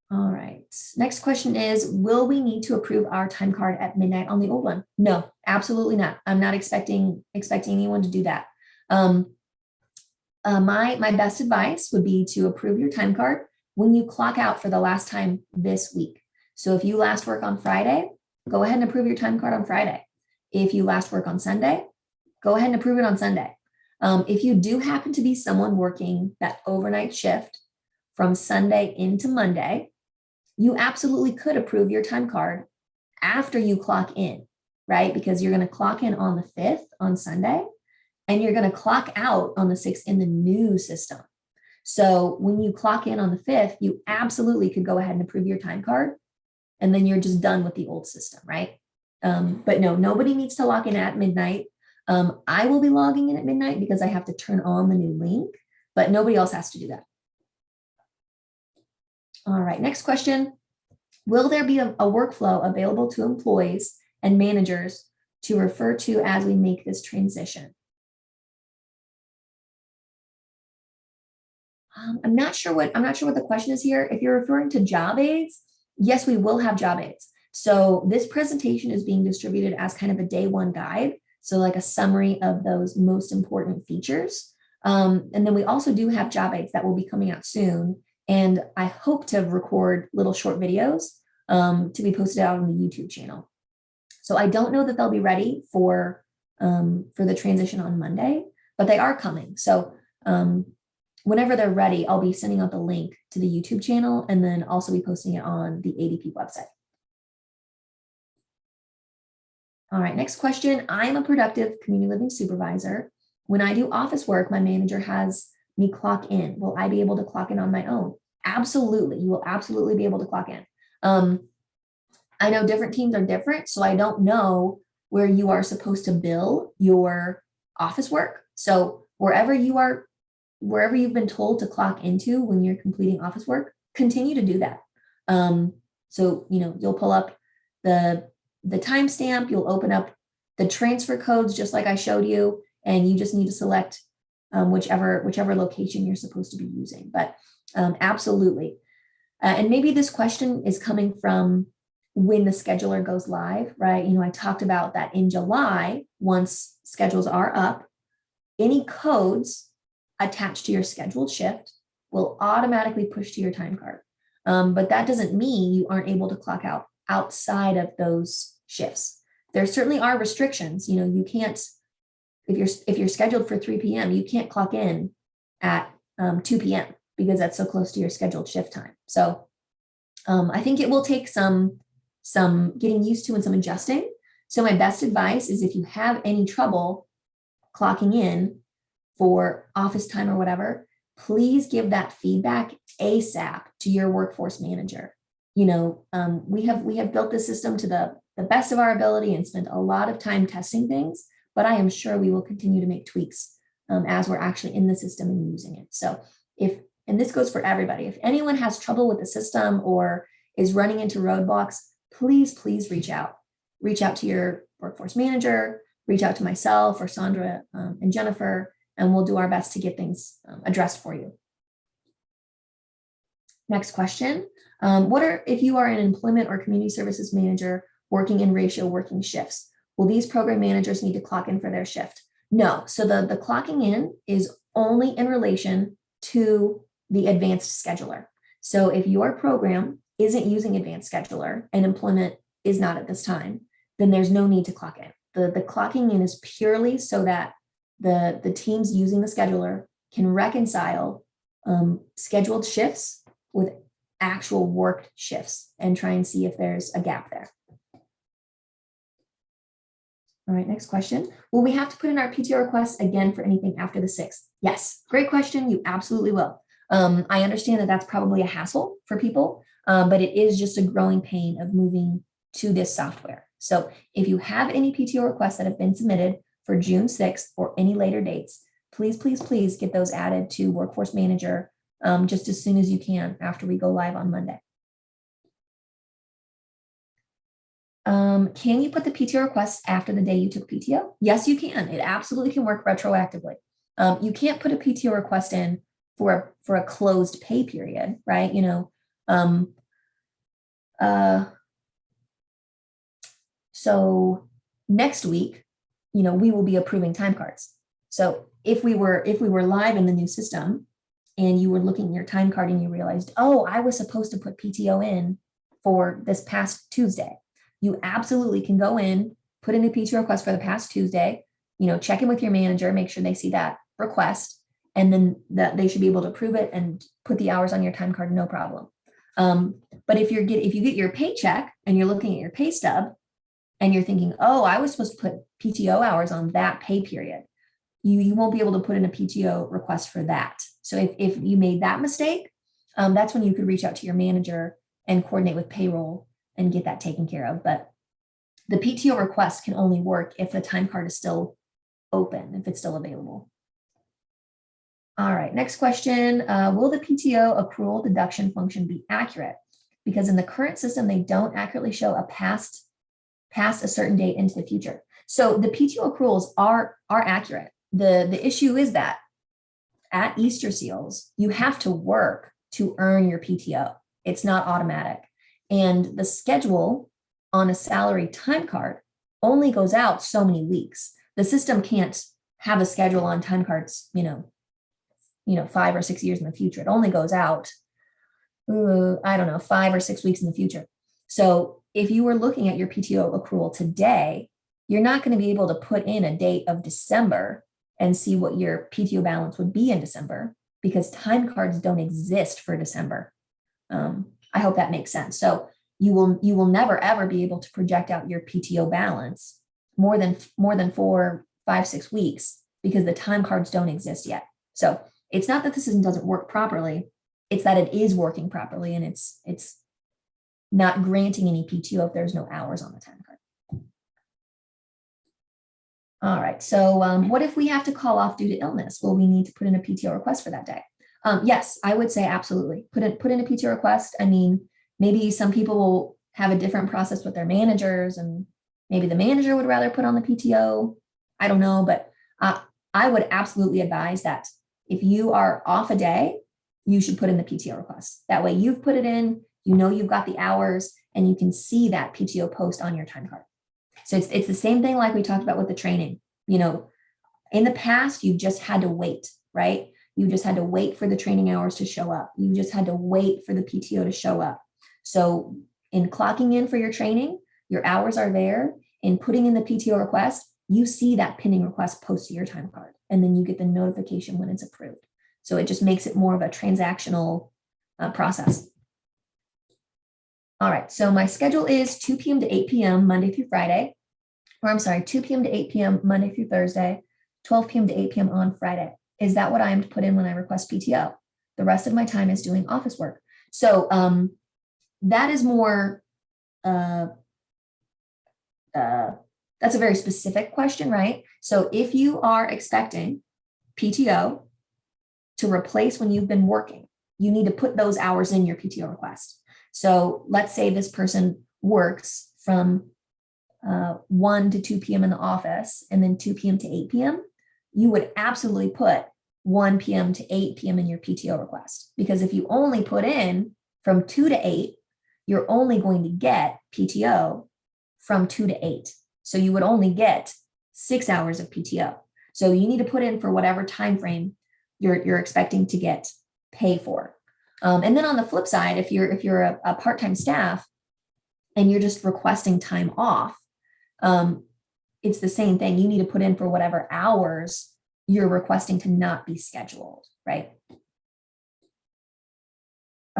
All right, next question is, will we need to approve our time card at midnight on the old one? No, absolutely not. I'm not expecting anyone to do that. My best advice would be to approve your time card when you clock out for the last time this week. So if you last work on Friday, go ahead and approve your time card on Friday. If you last work on Sunday, go ahead and approve it on Sunday. If you do happen to be someone working that overnight shift from Sunday into Monday, you absolutely could approve your time card after you clock in, right? Because you're going to clock in on the 5th on Sunday, and you're going to clock out on the 6th in the new system. So when you clock in on the 5th, you absolutely could go ahead and approve your time card, and then you're just done with the old system, right? But no, nobody needs to log in at midnight. I will be logging in at midnight because I have to turn on the new link, but nobody else has to do that. All right, next question. Will there be a workflow available to employees and managers to refer to as we make this transition? I'm not sure what the question is here. If you're referring to job aids, yes, we will have job aids. So this presentation is being distributed as kind of a day one guide. So like a summary of those most important features. And then we also do have job aids that will be coming out soon. And I hope to record little short videos to be posted out on the YouTube channel. So I don't know that they'll be ready for the transition on Monday, but they are coming. So whenever they're ready, I'll be sending out the link to the YouTube channel and then also be posting it on the ADP website. All right, next question. I'm a productive community living supervisor. When I do office work, my manager has me clock in. Will I be able to clock in on my own? Absolutely. You will absolutely be able to clock in. I know different teams are different, so I don't know where you are supposed to bill your office work. So wherever you've been told to clock into when you're completing office work, continue to do that. So, you'll pull up the timestamp, you'll open up the transfer codes just like I showed you, and you just need to select whichever location you're supposed to be using. But absolutely. And maybe this question is coming from when the scheduler goes live, right? I talked about that in July, once schedules are up, any codes attached to your scheduled shift will automatically push to your time card. But that doesn't mean you aren't able to clock out outside of those shifts. There certainly are restrictions. You can't if you're scheduled for 3 p.m., you can't clock in at 2 p.m. because that's so close to your scheduled shift time. So I think it will take some getting used to and some adjusting. So my best advice is if you have any trouble clocking in for office time or whatever, please give that feedback ASAP to your workforce manager. We have built the system to the best of our ability and spent a lot of time testing things, but I am sure we will continue to make tweaks as we're actually in the system and using it. So and this goes for everybody, if anyone has trouble with the system or is running into roadblocks, please reach out. Reach out to your workforce manager, reach out to myself or Sandra and Jennifer, and we'll do our best to get things addressed for you. Next question. If you are an employment or community services manager working in ratio working shifts, will these program managers need to clock in for their shift? No. So the clocking in is only in relation to the advanced scheduler. So if your program isn't using advanced scheduler and employment is not at this time, then there's no need to clock in. The clocking in is purely so that the teams using the scheduler can reconcile scheduled shifts with actual worked shifts and try and see if there's a gap there. All right, next question. Will we have to put in our PTO requests again for anything after the 6th? Yes, great question. You absolutely will. I understand that that's probably a hassle for people, but it is just a growing pain of moving to this software. So if you have any PTO requests that have been submitted for June 6th or any later dates, please get those added to Workforce Manager just as soon as you can after we go live on Monday. Can you put the PTO requests after the day you took PTO? Yes, you can. It absolutely can work retroactively. You can't put a PTO request in for a closed pay period, right? So next week, we will be approving time cards. So if we were live in the new system and you were looking at your time card and you realized, oh, I was supposed to put PTO in for this past Tuesday, you absolutely can go in, put in a PTO request for the past Tuesday, check in with your manager, make sure they see that request, and then they should be able to approve it and put the hours on your time card, no problem. But if you get your paycheck and you're looking at your pay stub and you're thinking, oh, I was supposed to put PTO hours on that pay period, you won't be able to put in a PTO request for that. So if you made that mistake, that's when you could reach out to your manager and coordinate with payroll and get that taken care of. But the PTO request can only work if the time card is still open, if it's still available. All right, next question. Will the PTO accrual deduction function be accurate? Because in the current system, they don't accurately show a past a certain date into the future. So the PTO accruals are accurate. The issue is that at Easter Seals, you have to work to earn your PTO. It's not automatic. And the schedule on a salary time card only goes out so many weeks. The system can't have a schedule on time cards, 5 or 6 years in the future. It only goes out, 5 or 6 weeks in the future. So if you were looking at your PTO accrual today, you're not going to be able to put in a date of December and see what your PTO balance would be in December because time cards don't exist for December. I hope that makes sense. So you will never ever be able to project out your PTO balance more than 4, 5, 6 weeks because the time cards don't exist yet. So it's not that the system doesn't work properly, it's that it is working properly and it's not granting any PTO if there's no hours on the time card. All right, so what if we have to call off due to illness? Will we need to put in a PTO request for that day? Yes, I would say absolutely. Put in a PTO request. I mean, maybe some people will have a different process with their managers and maybe the manager would rather put on the PTO. I don't know, but I would absolutely advise that if you are off a day, you should put in the PTO request. That way you've put it in, you've got the hours and you can see that PTO post on your time card. So it's the same thing like we talked about with the training. In the past, you've just had to wait, right? You just had to wait for the training hours to show up. You just had to wait for the PTO to show up. So in clocking in for your training, your hours are there. In putting in the PTO request, you see that pending request post to your time card, and then you get the notification when it's approved. So it just makes it more of a transactional process. All right, so my schedule is 2 p.m. to 8 p.m. Monday through Friday, or I'm sorry, 2 p.m. to 8 p.m. Monday through Thursday, 12 p.m. to 8 p.m. on Friday. Is that what I am to put in when I request PTO? The rest of my time is doing office work. So that is more, that's a very specific question, right? So if you are expecting PTO to replace when you've been working, you need to put those hours in your PTO request. So let's say this person works from 1 to 2 p.m. in the office and then 2 p.m. to 8 p.m. You would absolutely put 1 p.m. to 8 p.m. in your PTO request, because if you only put in from 2 to 8, you're only going to get PTO from 2 to 8. So you would only get 6 hours of PTO. So you need to put in for whatever time frame you're expecting to get pay for. And then on the flip side, if you're a part-time staff and you're just requesting time off, it's the same thing. You need to put in for whatever hours you're requesting to not be scheduled, right?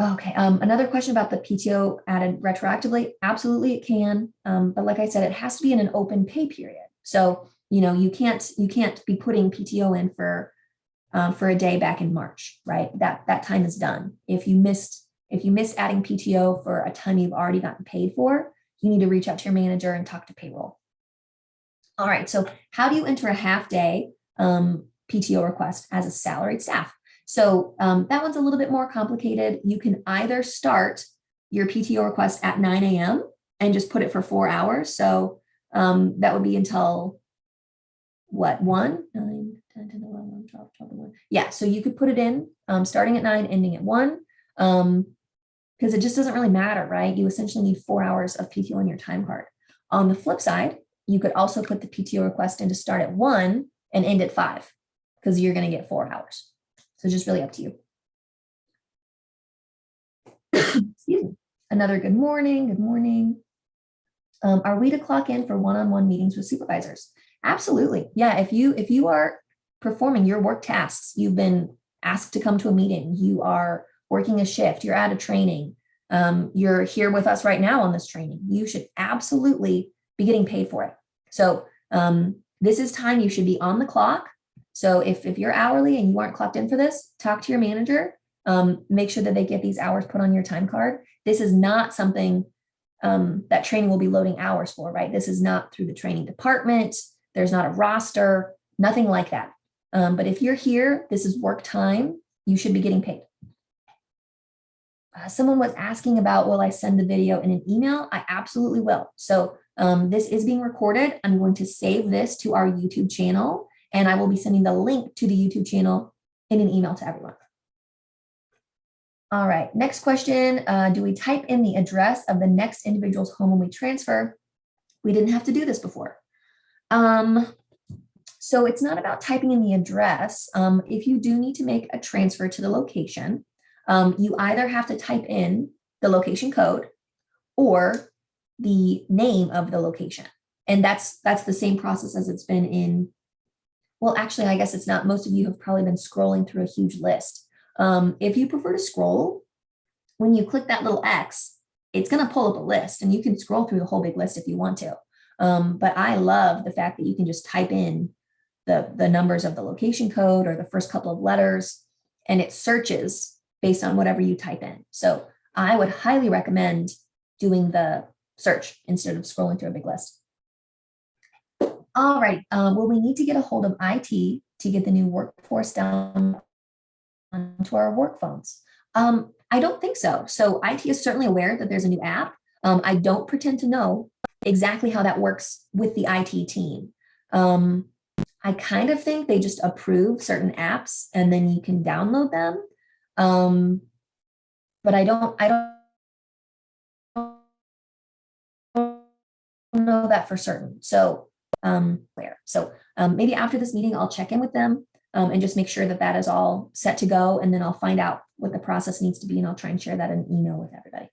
Okay, another question about the PTO added retroactively. Absolutely, it can, but like I said, it has to be in an open pay period. So you can't be putting PTO in for a day back in March, right? That time is done. If you missed adding PTO for a time you've already gotten paid for, you need to reach out to your manager and talk to payroll. All right, so how do you enter a half day PTO request as a salaried staff? So that one's a little bit more complicated. You can either start your PTO request at 9 a.m. and just put it for 4 hours. So that would be until what, 1, 9, 10, 10, 11, 12, 12, 1. Yeah, so you could put it in starting at 9, ending at 1, because it just doesn't really matter, right? You essentially need 4 hours of PTO on your time card. On the flip side, you could also put the PTO request in to start at 1 and end at 5, because you're going to get 4 hours. So just really up to you. Excuse me. Another good morning. Good morning. Are we to clock in for one-on-one meetings with supervisors? Absolutely. Yeah. If you are performing your work tasks, you've been asked to come to a meeting, you are working a shift, you're at a training, you're here with us right now on this training, you should absolutely be getting paid for it. So this is time you should be on the clock. So if you're hourly and you aren't clocked in for this, talk to your manager, make sure that they get these hours put on your time card. This is not something that training will be loading hours for, right? This is not through the training department. There's not a roster, nothing like that. But if you're here, this is work time, you should be getting paid. Someone was asking about, will I send the video in an email? I absolutely will. So this is being recorded. I'm going to save this to our YouTube channel, and I will be sending the link to the YouTube channel in an email to everyone. All right, next question. Do we type in the address of the next individual's home when we transfer? We didn't have to do this before. So it's not about typing in the address. If you do need to make a transfer to the location, you either have to type in the location code or the name of the location. And that's the same process as it's been in, well, actually, I guess it's not. Most of you have probably been scrolling through a huge list. If you prefer to scroll, when you click that little X, it's going to pull up a list, and you can scroll through the whole big list if you want to. But I love the fact that you can just type in the numbers of the location code or the first couple of letters, and it searches based on whatever you type in. So I would highly recommend doing the search instead of scrolling through a big list. All right, will we need to get a hold of IT to get the new workforce down onto our work phones? I don't think so. So IT is certainly aware that there's a new app. I don't pretend to know exactly how that works with the IT team. I kind of think they just approve certain apps and then you can download them. But I don't know that for certain. So maybe after this meeting, I'll check in with them and just make sure that that is all set to go. And then I'll find out what the process needs to be, and I'll try and share that in an email with everybody.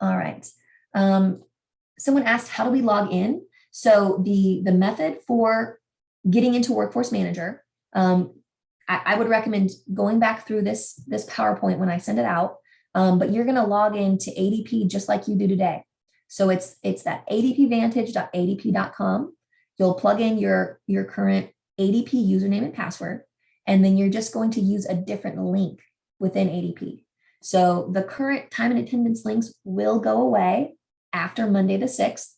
All right. Someone asked, how do we log in? So the method for getting into Workforce Manager, I would recommend going back through this PowerPoint when I send it out, but you're going to log into ADP just like you do today. So it's that adpvantage.adp.com. You'll plug in your current ADP username and password, and then you're just going to use a different link within ADP. So the current time and attendance links will go away after Monday the 6th.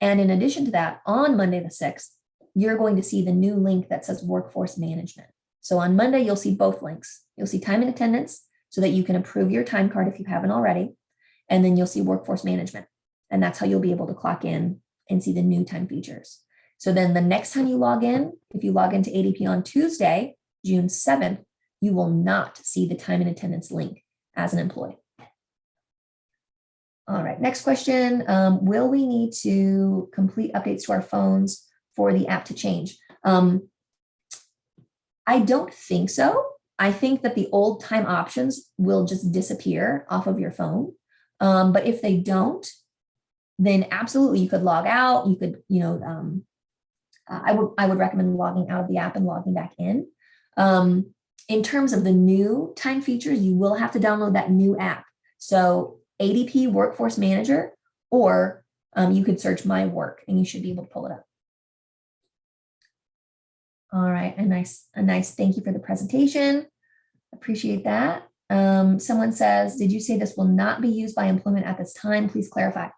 And in addition to that, on Monday the 6th, you're going to see the new link that says Workforce Management. So on Monday, you'll see both links. You'll see time and attendance so that you can approve your time card if you haven't already. And then you'll see Workforce Management. And that's how you'll be able to clock in and see the new time features. So then the next time you log in, if you log into ADP on Tuesday, June 7th, you will not see the time and attendance link as an employee. All right, next question. Will we need to complete updates to our phones for the app to change? I don't think so. I think that the old time options will just disappear off of your phone. But if they don't, then absolutely you could log out. You could, I would recommend logging out of the app and logging back in. In terms of the new time features, you will have to download that new app. So ADP Workforce Manager, or you could search My Work and you should be able to pull it up. All right, a nice thank you for the presentation. Appreciate that. Someone says, did you say this will not be used by employment at this time? Please clarify.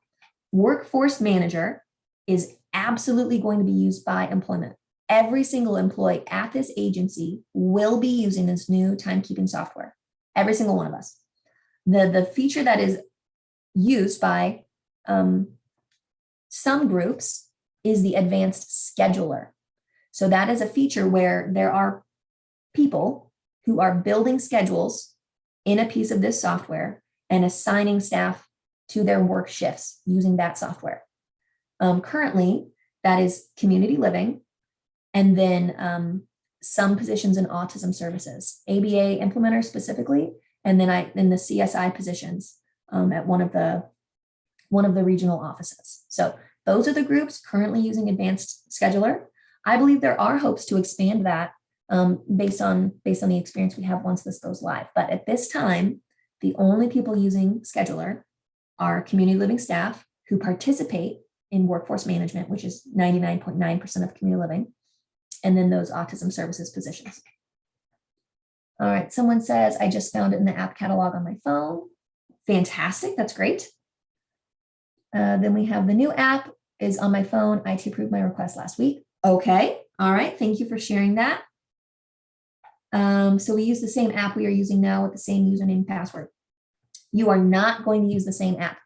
Workforce Manager is absolutely going to be used by employment. Every single employee at this agency will be using this new timekeeping software. Every single one of us. The feature that is used by some groups is the advanced scheduler. So that is a feature where there are people who are building schedules in a piece of this software and assigning staff to their work shifts using that software. Currently, that is community living, and then some positions in autism services, ABA implementers specifically, and then in the CSI positions at one of the regional offices. So those are the groups currently using advanced scheduler. I believe there are hopes to expand that based on the experience we have once this goes live. But at this time, the only people using scheduler are community living staff who participate in workforce management, which is 99.9% of community living, and then those autism services positions. All right, someone says, I just found it in the app catalog on my phone. Fantastic, that's great. Then we have the new app is on my phone. IT approved my request last week. Okay, all right, thank you for sharing that. So we use the same app we are using now with the same username and password. You are not going to use the same app.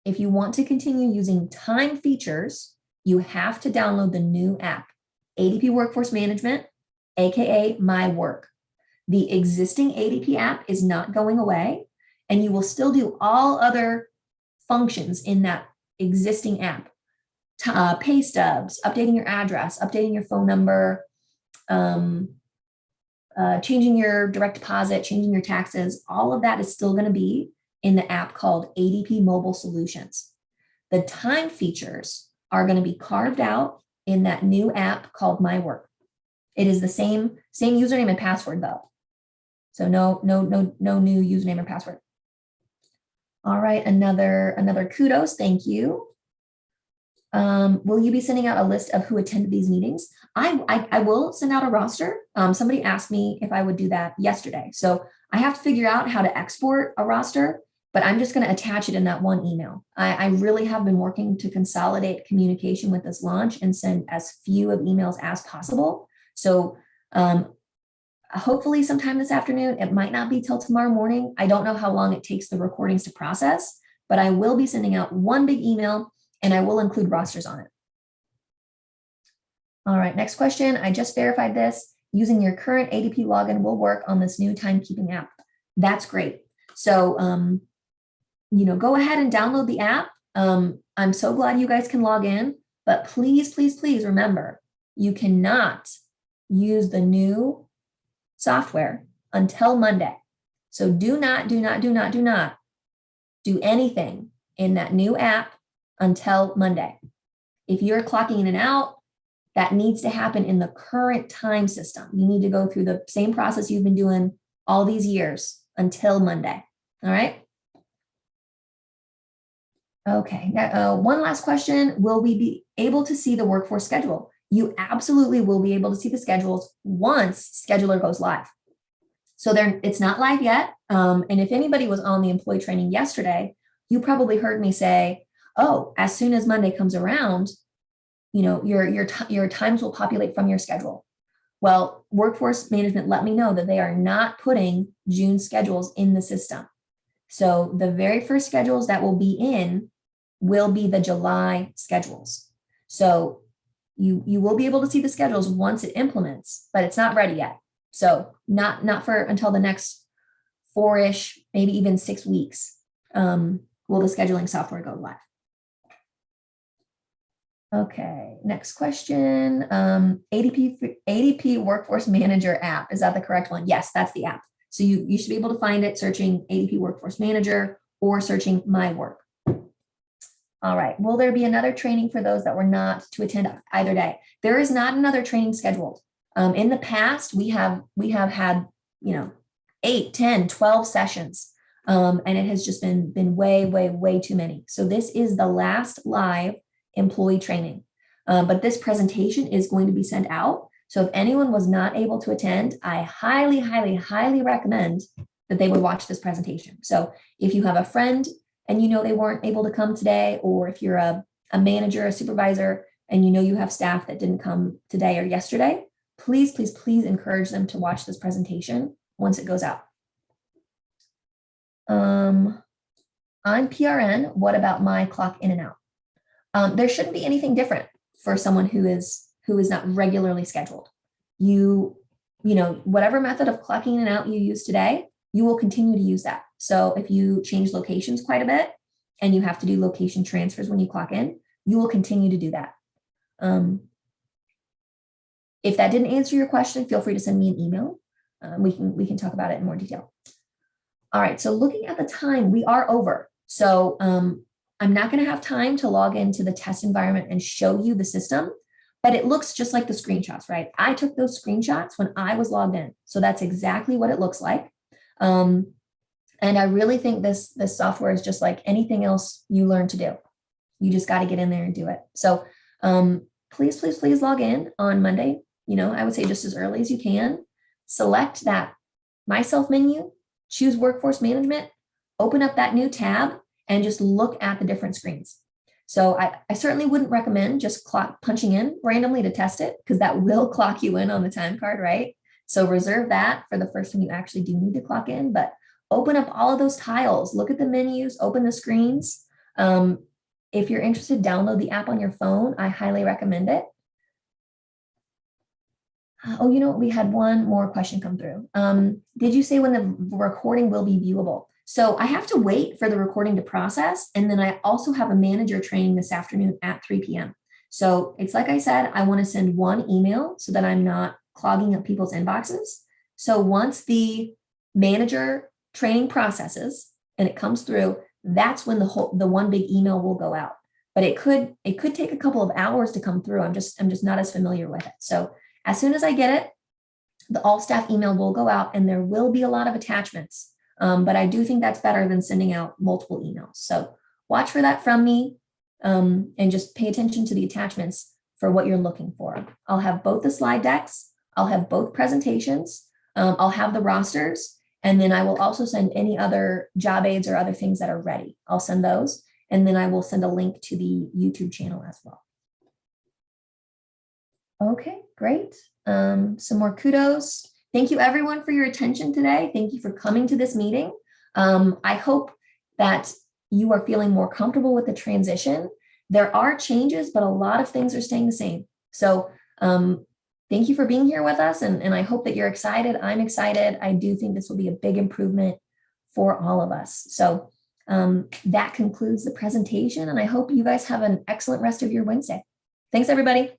If you want to continue using time features, you have to download the new app, ADP Workforce Management, AKA My Work. The existing ADP app is not going away, and you will still do all other functions in that existing app. Pay stubs, updating your address, updating your phone number, changing your direct deposit, changing your taxes, all of that is still going to be in the app called ADP Mobile Solutions. The time features are going to be carved out in that new app called My Work. It is the same username and password though. So no new username and password. All right, another kudos, thank you. Will you be sending out a list of who attended these meetings? I will send out a roster. Somebody asked me if I would do that yesterday. So I have to figure out how to export a roster, but I'm just going to attach it in that one email. I really have been working to consolidate communication with this launch and send as few of emails as possible. So hopefully sometime this afternoon, it might not be till tomorrow morning. I don't know how long it takes the recordings to process, but I will be sending out one big email and I will include rosters on it. All right, next question. I just verified this. Using your current ADP login will work on this new timekeeping app. That's great. So, go ahead and download the app. I'm so glad you guys can log in, but please, please, please remember, you cannot use the new software until Monday. So do not do anything in that new app until Monday. If you're clocking in and out, that needs to happen in the current time system. You need to go through the same process you've been doing all these years until Monday. All right. Okay. Now, one last question. Will we be able to see the workforce schedule? You absolutely will be able to see the schedules once Scheduler goes live. So it's not live yet. And if anybody was on the employee training yesterday, you probably heard me say, oh, as soon as Monday comes around, you know, your times will populate from your schedule. Well, Workforce Management let me know that they are not putting June schedules in the system. So the very first schedules that will be the July schedules. So you will be able to see the schedules once it implements, but it's not ready yet. So not for until the next 4-ish, maybe even 6 weeks, will the scheduling software go live. Okay, next question. ADP Workforce Manager app, is that the correct one? Yes, that's the app. So you should be able to find it searching ADP Workforce Manager or searching My Work. All right, will there be another training for those that were not to attend either day? There is not another training scheduled. In the past, we have had, 8, 10, 12 sessions, and it has just been way too many. So this is the last live employee training, but this presentation is going to be sent out. So if anyone was not able to attend, I highly recommend that they would watch this presentation. So if you have a friend and they weren't able to come today, or if you're a manager, a supervisor, and you have staff that didn't come today or yesterday, please encourage them to watch this presentation once it goes out. On PRN, what about my clock in and out? There shouldn't be anything different for someone who is not regularly scheduled. Whatever method of clocking in and out you use today, you will continue to use that. So if you change locations quite a bit and you have to do location transfers when you clock in, you will continue to do that. If that didn't answer your question, feel free to send me an email. We can talk about it in more detail. All right, so looking at the time, we are over. So I'm not going to have time to log into the test environment and show you the system, but it looks just like the screenshots, right? I took those screenshots when I was logged in. So that's exactly what it looks like. And I really think this software is just like anything else you learn to do. You just got to get in there and do it. So please log in on Monday. I would say just as early as you can. Select that Myself menu, choose Workforce Management, open up that new tab, and just look at the different screens. So I certainly wouldn't recommend just punching in randomly to test it, because that will clock you in on the time card, right? So reserve that for the first time you actually do need to clock in, but open up all of those tiles, look at the menus, open the screens. If you're interested, download the app on your phone. I highly recommend it. Oh, we had one more question come through. Did you say when the recording will be viewable? So I have to wait for the recording to process. And then I also have a manager training this afternoon at 3 p.m. So it's like I said, I want to send one email so that I'm not clogging up people's inboxes. So once the manager training processes and it comes through, that's when the one big email will go out. But it could take a couple of hours to come through. I'm just not as familiar with it. So as soon as I get it, the all staff email will go out, and there will be a lot of attachments. But I do think that's better than sending out multiple emails. So watch for that from me, and just pay attention to the attachments for what you're looking for. I'll have both the slide decks. I'll have both presentations. I'll have the rosters, and then I will also send any other job aids or other things that are ready. I'll send those, and then I will send a link to the YouTube channel as well. Okay, great. Some more kudos. Thank you everyone for your attention today. Thank you for coming to this meeting. I hope that you are feeling more comfortable with the transition. There are changes, but a lot of things are staying the same. So thank you for being here with us, and I hope that you're excited. I'm excited. I do think this will be a big improvement for all of us. So that concludes the presentation, and I hope you guys have an excellent rest of your Wednesday. Thanks, everybody.